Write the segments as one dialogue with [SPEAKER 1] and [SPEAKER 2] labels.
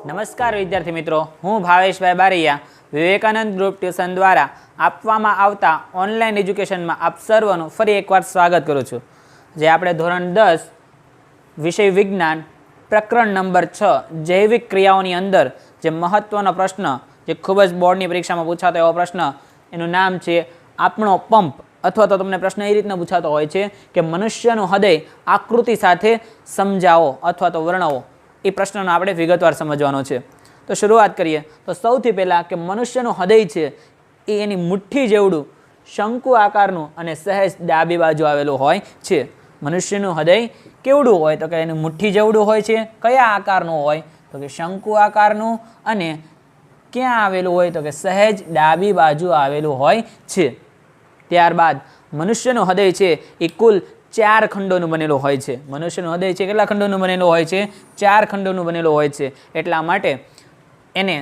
[SPEAKER 1] નમસ્કાર વિદ્યાર્થી મિત્રો, હું ભાવેશભાઈ બારૈયા વિવેકાનંદ ગ્રુપ ટ્યુશન દ્વારા આપવામાં આવતા ઓનલાઈન એજ્યુકેશનમાં આપ સર્વનું ફરી એકવાર સ્વાગત કરું છું. જે આપણે ધોરણ 10 વિષય વિજ્ઞાન પ્રકરણ નંબર 6 જૈવિક ક્રિયાઓની અંદર જે મહત્વનો પ્રશ્ન, જે ખૂબ જ બોર્ડની પરીક્ષામાં પૂછાતો એવો પ્રશ્ન, એનું નામ છે આપણો પંપ. અથવા તો તમને પ્રશ્ન એ રીતના પૂછાતો હોય છે કે મનુષ્યનું હૃદય આકૃતિ સાથે સમજાવો અથવા તો વર્ણવો. એ પ્રશ્નનો આપણે વિગતવાર સમજવાનો છે. તો શરૂઆત કરીએ તો સૌથી પહેલાં કે મનુષ્યનું હૃદય છે એ એની મુઠ્ઠી જેવડું શંકુ આકારનું અને સહેજ ડાબી બાજુ આવેલું હોય છે. મનુષ્યનું હૃદય કેવડું હોય તો કે એનું મુઠ્ઠી જેવડું હોય છે. કયા આકારનું હોય તો કે શંકુ આકારનું, અને ક્યાં આવેલું હોય તો કે સહેજ ડાબી બાજુ આવેલું હોય છે. ત્યારબાદ મનુષ્યનું હૃદય છે એ કુલ 4 ખંડોનું બનેલું હોય છે. મનુષ્યનું હૃદય છે કેટલા ખંડોનું બનેલું હોય છે? 4 ખંડોનું બનેલું હોય છે. એટલા માટે એને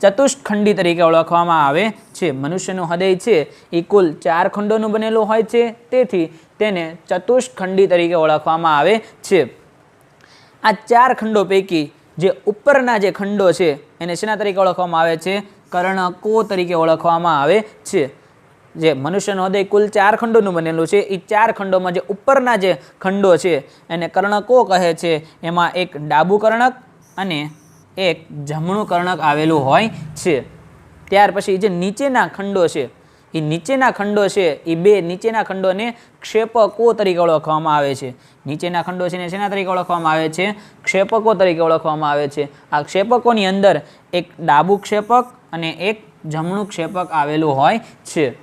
[SPEAKER 1] ચતુષ્ખંડી તરીકે ઓળખવામાં આવે છે. મનુષ્યનું હૃદય છે એ કુલ 4 ખંડોનું બનેલું હોય છે, તેથી તેને ચતુષ્ખંડી તરીકે ઓળખવામાં આવે છે. આ 4 ખંડો પૈકી જે ઉપરના જે ખંડો છે એને શેના તરીકે ઓળખવામાં આવે છે? કર્ણકો તરીકે ઓળખવામાં આવે છે. જે મનુષ્યનું હૃદય કુલ 4 ખંડોનું બનેલું છે, એ 4 ખંડોમાં જે ઉપરના જે ખંડો છે એને કર્ણકો કહે છે. એમાં એક ડાબું કર્ણક અને એક જમણું કર્ણક આવેલું હોય છે. ત્યાર પછી જે નીચેના ખંડો છે, એ નીચેના ખંડો છે એ બે નીચેના ખંડોને ક્ષેપકો તરીકે ઓળખવામાં આવે છે. નીચેના ખંડો છે ને શેના તરીકે ઓળખવામાં આવે છે? ક્ષેપકો તરીકે ઓળખવામાં આવે છે. આ ક્ષેપકોની અંદર એક ડાબું ક્ષેપક અને એક જમણું ક્ષેપક આવેલું હોય છે.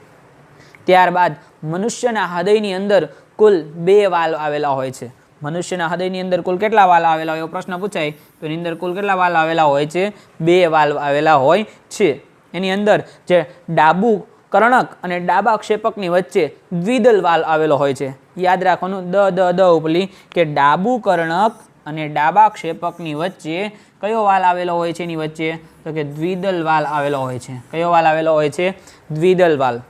[SPEAKER 1] ત્યારબાદ મનુષ્યના હૃદયની અંદર કુલ 2 વાલ્વ આવેલા હોય છે. મનુષ્યના હૃદયની અંદર કુલ કેટલા વાલ્વ આવેલા હોય એવો પ્રશ્ન પૂછાય તો એની અંદર કુલ કેટલા વાલ્વ આવેલા હોય છે? 2 વાલ્વ આવેલા હોય છે. એની અંદર જે ડાબું કર્ણક અને ડાબા ક્ષેપકની વચ્ચે દ્વિદલ વાલ્વ આવેલો હોય છે. યાદ રાખવાનું દ ઉપલી કે ડાબું કર્ણક અને ડાબા ક્ષેપકની વચ્ચે કયો વાલ્વ આવેલો હોય છે? એની વચ્ચે તો કે દ્વિદલ વાલ્વ આવેલો હોય છે. કયો વાલ્વ આવેલો હોય છે? દ્વિદલ વાલ્વ.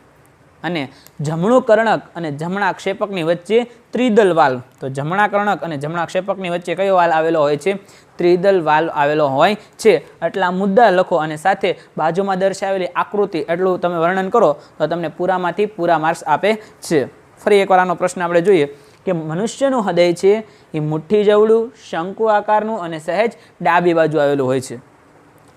[SPEAKER 1] અને જમણું કર્ણક અને જમણા ક્ષેપકની વચ્ચે ત્રિદલ વાલ્વ. તો જમણા કર્ણક અને જમણા ક્ષેપકની વચ્ચે કયો વાલ્વ આવેલો હોય છે? ત્રિદલ વાલ્વ આવેલો હોય છે. એટલા મુદ્દા લખો અને સાથે બાજુમાં દર્શાવેલી આકૃતિ એટલું તમે વર્ણન કરો તો તમને પૂરામાંથી પૂરા માર્ક્સ આપે છે. ફરી એકવાર આનો પ્રશ્ન આપણે જોઈએ કે મનુષ્યનું હૃદય છે એ મુઠ્ઠી જેવડું શંકુ આકારનું અને સહેજ ડાબી બાજુ આવેલું હોય છે.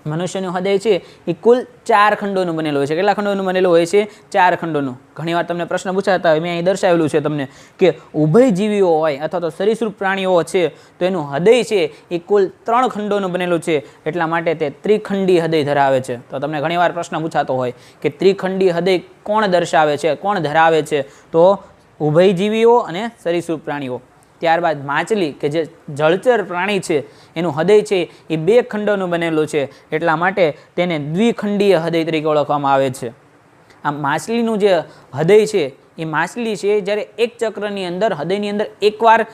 [SPEAKER 1] મનુષ્યનું હૃદય છે એ કુલ 4 ખંડોનું બનેલું હોય છે. કેટલા ખંડોનું બનેલું હોય છે? 4 ખંડોનું. ઘણીવાર તમને પ્રશ્ન પૂછાતા હોય, મેં અહીં દર્શાવેલું છે તમને કે ઉભયજીવીઓ હોય અથવા તો સરીસૃપ પ્રાણીઓ છે તો એનું હૃદય છે એ કુલ 3 ખંડોનું બનેલું છે. એટલા માટે તે ત્રિખંડી હૃદય ધરાવે છે. તો તમને ઘણીવાર પ્રશ્ન પૂછાતો હોય કે ત્રિખંડી હૃદય કોણ દર્શાવે છે, કોણ ધરાવે છે? તો ઉભયજીવીઓ અને સરીસૃપ પ્રાણીઓ. ત્યારબાદ માછલી કે જે જળચર પ્રાણી છે એનું હૃદય છે એ 2 ખંડોનું બનેલું છે. એટલા માટે તેને દ્વિખંડીય હૃદય તરીકે ઓળખવામાં આવે છે. આ માછલીનું જે હૃદય છે એ માછલી છે જ્યારે એક ચક્રની અંદર હૃદયની અંદર એકવાર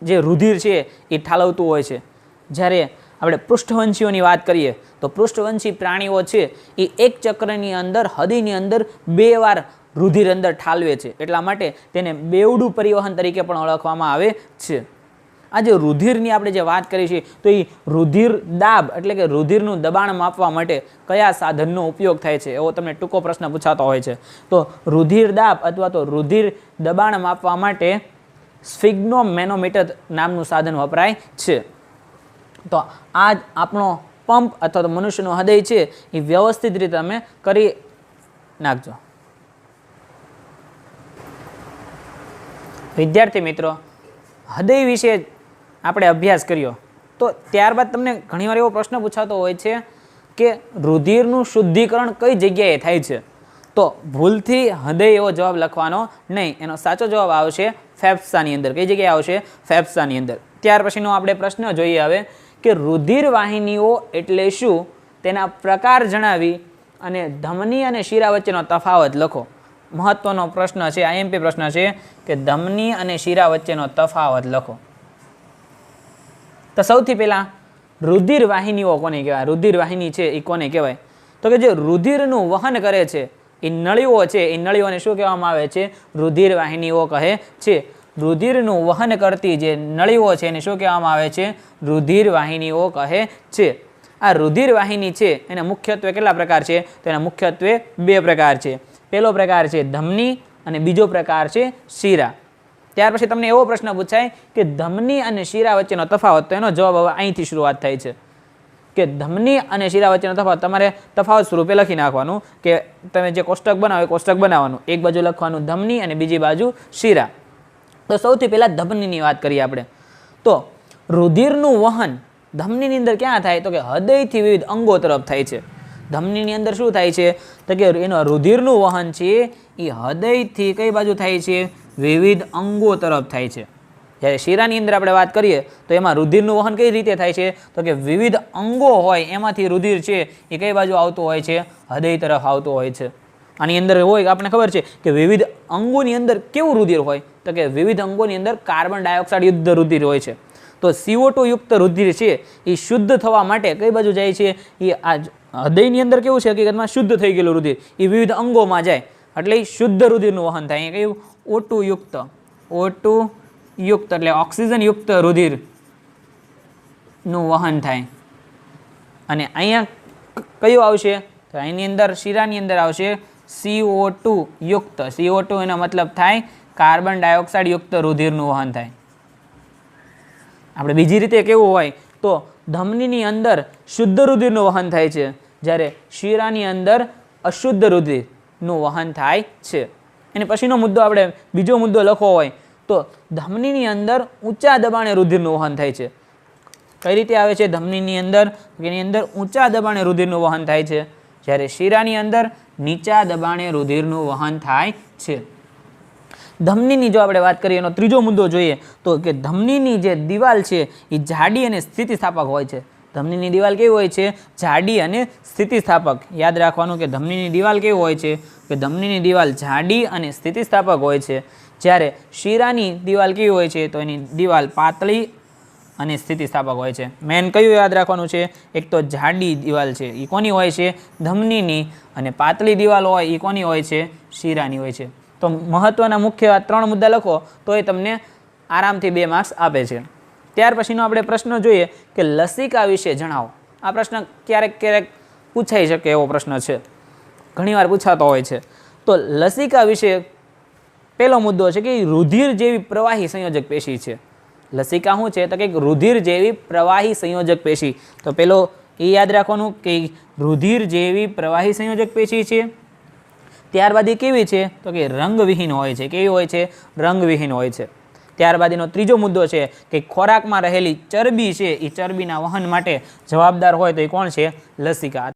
[SPEAKER 1] જે રુધિર છે એ ઠાલવતું હોય છે. જ્યારે આપણે પૃષ્ઠવંશીઓની વાત કરીએ તો પૃષ્ઠવંશી પ્રાણીઓ છે એ એક ચક્રની અંદર હૃદયની અંદર 2 વાર રુધિર અંદર ઠાલવે છે. એટલા માટે તેને બેવડું પરિવહન તરીકે પણ ઓળખવામાં આવે છે. આ જે રુધિરની આપણે જે વાત કરી છે તો એ રુધિર દાબ એટલે કે રુધિરનું દબાણ માપવા માટે કયા સાધનનો ઉપયોગ થાય છે એવો તમને ટૂંકો પ્રશ્ન પૂછાતો હોય છે. તો રુધિર દાબ અથવા તો રુધિર દબાણ માપવા માટે સ્ફિગ્નોમેનોમીટર નામનું સાધન વપરાય છે. તો આ જ આપણો પંપ અથવા તો મનુષ્યનું હૃદય છે એ વ્યવસ્થિત રીતે તમે કરી નાખજો. વિદ્યાર્થી મિત્રો, હૃદય વિશે આપણે અભ્યાસ કર્યો તો ત્યારબાદ તમને ઘણીવાર એવો પ્રશ્ન પૂછાતો હોય છે કે રુધિરનું શુદ્ધિકરણ કઈ જગ્યાએ થાય છે? તો ભૂલથી હૃદય એવો જવાબ લખવાનો નહીં. એનો સાચો જવાબ આવશે ફેફસાની અંદર. કઈ જગ્યાએ આવશે? ફેફસાની અંદર. ત્યાર પછીનો આપણે પ્રશ્ન જોઈએ હવે કે રુધિર વાહિનીઓ એટલે શું? તેના પ્રકાર જણાવી અને ધમની અને શિરા વચ્ચેનો તફાવત લખો. મહત્વનો પ્રશ્ન છે, આઈએમપી પ્રશ્ન છે કે ધમની અને શિરા વચ્ચેનો તફાવત લખો. તો સૌથી પહેલા રુધિર વાહિનીઓ કોને કહેવાય? રુધિર વાહિની છે એ કોને કહેવાય? તો કે જે રુધિરનું વહન કરે છે એ નળીઓ છે, એ નળીઓને શું કહેવામાં આવે છે? રુધિર વાહિનીઓ કહે છે. રુધિરનું વહન કરતી જે નળીઓ છે એને શું કહેવામાં આવે છે? રુધિર વાહિનીઓ કહે છે. આ રુધિર વાહિની છે એના મુખ્યત્વે કેટલા પ્રકાર છે? તો એના મુખ્યત્વે 2 પ્રકાર છે. પહેલો પ્રકાર છે ધમની અને બીજો પ્રકાર છે શિરા. ત્યાર પછી તમને એવો પ્રશ્ન પૂછાય કે ધમની અને શિરા વચ્ચેનો તફાવત, તો એનો જવાબ હવે અહીંથી શરૂઆત થાય છે કે ધમની અને શિરા વચ્ચેનો તફાવત તમારે તફાવત સ્વરૂપે લખી નાખવાનું કે તમે જે કોષ્ટક બનાવો એ કોષ્ટક બનાવવાનું. એક બાજુ લખવાનું ધમની અને બીજી બાજુ શિરા. તો સૌથી પહેલાં ધમનીની વાત કરીએ આપણે. તો રુધિરનું વહન ધમનીની અંદર ક્યાં થાય? તો કે હૃદયથી વિવિધ અંગો તરફ થાય છે. ધમનીની અંદર શું થાય છે? તો કે એનો રુધિરનું વહન છે એ હૃદયથી કઈ બાજુ થાય છે? વિવિધ અંગો તરફ થાય છે. જ્યારે શિરાની અંદર આપણે વાત કરીએ તો એમાં રુધિરનું વહન કઈ રીતે થાય છે? તો કે વિવિધ અંગો હોય એમાંથી રુધિર છે એ કઈ બાજુ આવતું હોય છે? હૃદય તરફ આવતું હોય છે. આની અંદર હોય આપણને ખબર છે કે વિવિધ અંગોની અંદર કેવું રુધિર હોય? તો કે વિવિધ અંગોની અંદર કાર્બન ડાયોક્સાઇડ યુક્ત રુધિર હોય છે. તો CO2 યુક્ત રુધિર છે એ શુદ્ધ થવા માટે કઈ બાજુ જાય છે? એ આ હૃદયની અંદર કેવું છે? હકીકતમાં શુદ્ધ થઈ ગયેલું રુધિર એ વિવિધ અંગોમાં જાય એટલે શુદ્ધ રુધિરનું વહન થાય. કયું? O2 યુક્ત, O2 યુક્ત એટલે ઓક્સિજન યુક્ત રુધિર નું વહન થાય. અને અહીંયા કયું આવશે? તો એની અંદર શિરાની અંદર આવશે CO2 યુક્ત. CO2 એનો મતલબ થાય કાર્બન ડાયોક્સાઇડ યુક્ત રુધિરનું વહન થાય. આપણે બીજી રીતે કેવું હોય તો ધમનીની અંદર શુદ્ધ રુધિરનું વહન થાય છે, જ્યારે શિરાની અંદર અશુદ્ધ રુધિરનું વહન થાય છે. એની પછીનો મુદ્દો આપણે બીજો મુદ્દો લખવો હોય તો ધમનીની અંદર ઊંચા દબાણે રુધિરનું વહન થાય છે. કઈ રીતે આવે છે? ધમનીની અંદર એની અંદર ઊંચા દબાણે રુધિરનું વહન થાય છે, જ્યારે શિરાની અંદર નીચા દબાણે રુધિરનું વહન થાય છે. ધમનીની જો આપણે વાત કરીએ એનો ત્રીજો મુદ્દો જોઈએ તો કે ધમનીની જે દિવાલ છે એ જાડી અને સ્થિતિસ્થાપક હોય છે. ધમનીની દિવાલ કેવી હોય છે? જાડી અને સ્થિતિસ્થાપક. યાદ રાખવાનું કે ધમનીની દિવાલ કેવી હોય છે? કે ધમનીની દિવાલ જાડી અને સ્થિતિસ્થાપક હોય છે, જ્યારે શિરાની દિવાલ કેવી હોય છે? તો એની દિવાલ પાતળી અને સ્થિતિસ્થાપક હોય છે. મેન કયું યાદ રાખવાનું છે? એક તો જાડી દિવાલ છે એ કોની હોય છે? ધમનીની. અને પાતળી દિવાલ હોય એ કોની હોય છે? શિરાની હોય છે. તો મહત્વના મુખ્ય 3 મુદ્દા લખો તો એ તમને આરામથી 2 માર્ક્સ આપે છે. ત્યાર પછીનો આપણે પ્રશ્ન જોઈએ કે લસિકા વિશે જણાવો. આ પ્રશ્ન ક્યારેક ક્યારેક પૂછાઈ શકે એવો પ્રશ્ન છે, ઘણીવાર પૂછાતો હોય છે. તો લસિકા વિશે પહેલો મુદ્દો છે કે રુધિર જેવી પ્રવાહી સંયોજક પેશી છે. લસિકા શું છે? તો કે રુધિર જેવી પ્રવાહી સંયોજક પેશી. તો પેલો એ યાદ રાખવાનું કે રુધિર જેવી પ્રવાહી સંયોજક પેશી છે. ત્યારબાદ એ કેવી છે? તો કે રંગવિહીન હોય છે. કેવી હોય છે? રંગવિહીન હોય છે. ત્યારબાદ એનો ત્રીજો મુદ્દો છે કે ખોરાકમાં રહેલી ચરબી છે એ ચરબીના વહન માટે જવાબદાર હોય તો એ કોણ છે? લસિકા.